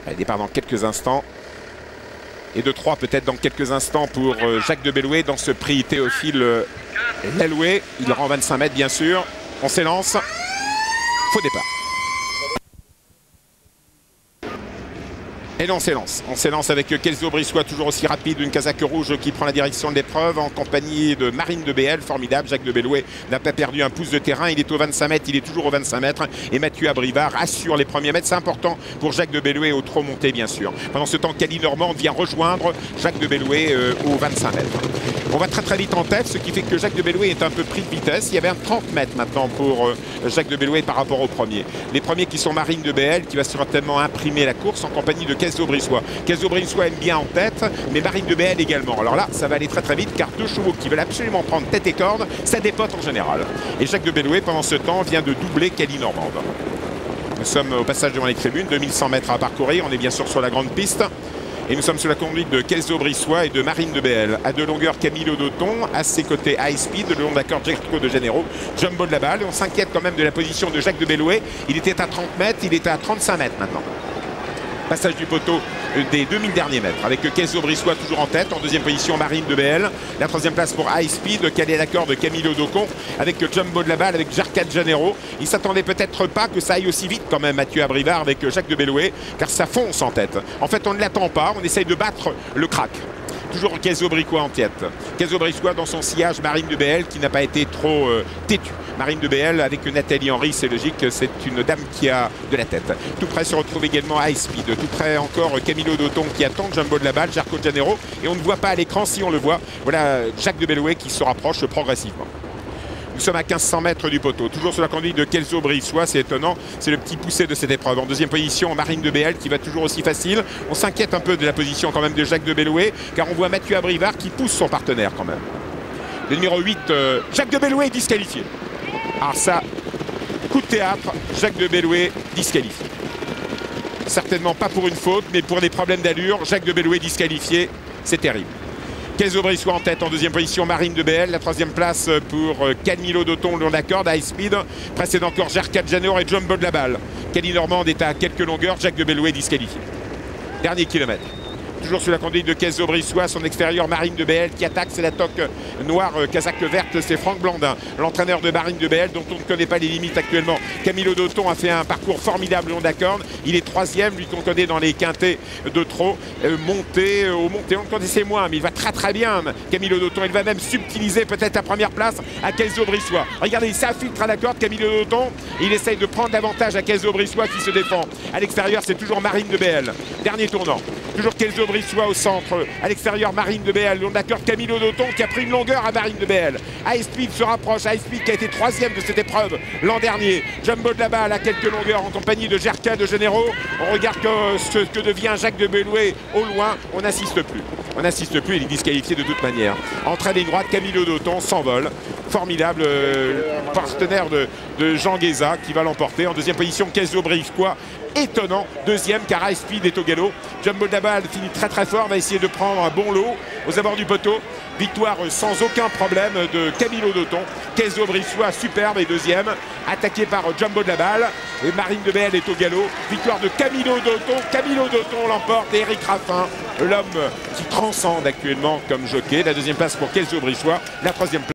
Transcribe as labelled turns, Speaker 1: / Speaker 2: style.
Speaker 1: Allez, départ dans quelques instants. Et de 3 peut-être dans quelques instants pour Jacques de Belloué dans ce prix Théophile Laloué. Il rend 25 mètres bien sûr. On s'élance. Faux départ. Et là on s'élance. On s'élance avec Kelso Brissois, toujours aussi rapide, une casaque rouge qui prend la direction de l'épreuve en compagnie de Marine de BL, formidable. Jacques de Belloué n'a pas perdu un pouce de terrain, il est au 25 mètres, il est toujours au 25 mètres. Et Mathieu Abrivard assure les premiers mètres, c'est important pour Jacques de Belloué au trop monté bien sûr. Pendant ce temps, Cali Normand vient rejoindre Jacques de Belloué au 25 mètres. On va très très vite en tête, ce qui fait que Jacques de Belloué est un peu pris de vitesse. Il y avait un 30 mètres maintenant pour Jacques de Belloué par rapport au premier. Les premiers qui sont Marine de BL qui va certainement imprimer la course en compagnie de Kelso Brissois. Kelso Brissois aime bien en tête, mais Marine de BL également. Alors là, ça va aller très très vite car deux chevaux qui veulent absolument prendre tête et corde, ça dépote en général. Et Jacques de Belloué, pendant ce temps, vient de doubler Cali Normand. Nous sommes au passage devant les tribunes, 2100 mètres à parcourir. On est bien sûr sur la grande piste. Et nous sommes sous la conduite de Kelso Brissois et de Marine de BL. À 2 longueurs, Camilo Dauton. À ses côtés, High Speed. Le long d'accord, Jericho de Janeiro. Jumbo de la balle. On s'inquiète quand même de la position de Jacques de Belloué. Il était à 30 mètres. Il est à 35 mètres maintenant. Passage du poteau des 2000 derniers mètres avec Kelso Brissois toujours en tête. En deuxième position, Marine de BL. La troisième place pour High Speed, calé à l'accord de Camilo Dauton avec Jumbo de la balle, avec Jericho de Janeiro. Il ne s'attendait peut-être pas que ça aille aussi vite quand même, Mathieu Abrivard avec Jacques de Belloué, car ça fonce en tête. En fait, on ne l'attend pas, on essaye de battre le crack. Toujours Kelso Brissois en tête. Kelso Brissois dans son sillage, Marine de BL qui n'a pas été trop têtue. Marine de BL avec Nathalie Henry, c'est logique, c'est une dame qui a de la tête. Tout près se retrouve également High Speed. Tout près encore Camilo Dauton qui attend Jumbo de la balle, Jericho de Janeiro. Et on ne voit pas à l'écran, si on le voit, voilà Jacques de Belloué qui se rapproche progressivement. Nous sommes à 1500 mètres du poteau, toujours sur la conduite de Kelso Brissois, c'est étonnant, c'est le petit poussé de cette épreuve. En deuxième position, Marine de BL qui va toujours aussi facile. On s'inquiète un peu de la position quand même de Jacques de Belloué, car on voit Mathieu Abrivard qui pousse son partenaire quand même. Le numéro 8, Jacques de Belloué est disqualifié. Alors ça, coup de théâtre, Jacques de Belloué disqualifié. Certainement pas pour une faute, mais pour des problèmes d'allure, Jacques de Belloué disqualifié, c'est terrible. Kelso Brissois en tête, en deuxième position, Marine de BL. La troisième place pour Camilo Dauton, le long d'accord, High Speed. Précède encore Jericho de Janeiro et Jumbo de la balle. Cali Normand est à quelques longueurs, Jacques de Belloué disqualifié. Dernier kilomètre. Toujours sous la conduite de Kelso Brissois, son extérieur Marine de BL qui attaque, c'est la toque noire, casaque verte, c'est Franck Blandin, l'entraîneur de Marine de BL dont on ne connaît pas les limites actuellement. Camilo Dauton a fait un parcours formidable le long d'accord, il est troisième, lui qu'on connaît dans les quintés de trop, monté, on le connaissait moins, mais il va très très bien Camilo Dauton, il va même subtiliser peut-être la première place à Kelso Brissois. Regardez, il s'infiltre à la corde, Camilo Dauton, il essaye de prendre l'avantage à Kelso Brissois qui se défend. À l'extérieur, c'est toujours Marine de BL. Dernier tournant. Toujours Kelso Brissois au centre, à l'extérieur Marine de BL, long d'accord Camilo Dauton qui a pris une longueur à Marine de BL. High Speed se rapproche, High Speed qui a été troisième de cette épreuve l'an dernier. Jumbo de la balle à quelques longueurs en compagnie de Jericho de Janeiro. On regarde ce que devient Jacques de Belloué au loin, on n'assiste plus. On n'assiste plus, il est disqualifié de toute manière. Entrée des droites, Camilo Dauton s'envole. Formidable partenaire de Jean Guéza qui va l'emporter. En deuxième position, Kelso Brissois. Étonnant, deuxième car High Speed est au galop. Jumbo de la balle finit très très fort, va essayer de prendre un bon lot aux abords du poteau. Victoire sans aucun problème de Camilo Dauton. Kelso Brissois superbe et deuxième, attaqué par Jumbo de la balle. Et Marine de BL est au galop. Victoire de Camilo Dauton. Camilo Dauton l'emporte et Eric Raffin, l'homme qui transcende actuellement comme jockey. La deuxième place pour Kelso Brissois. La troisième place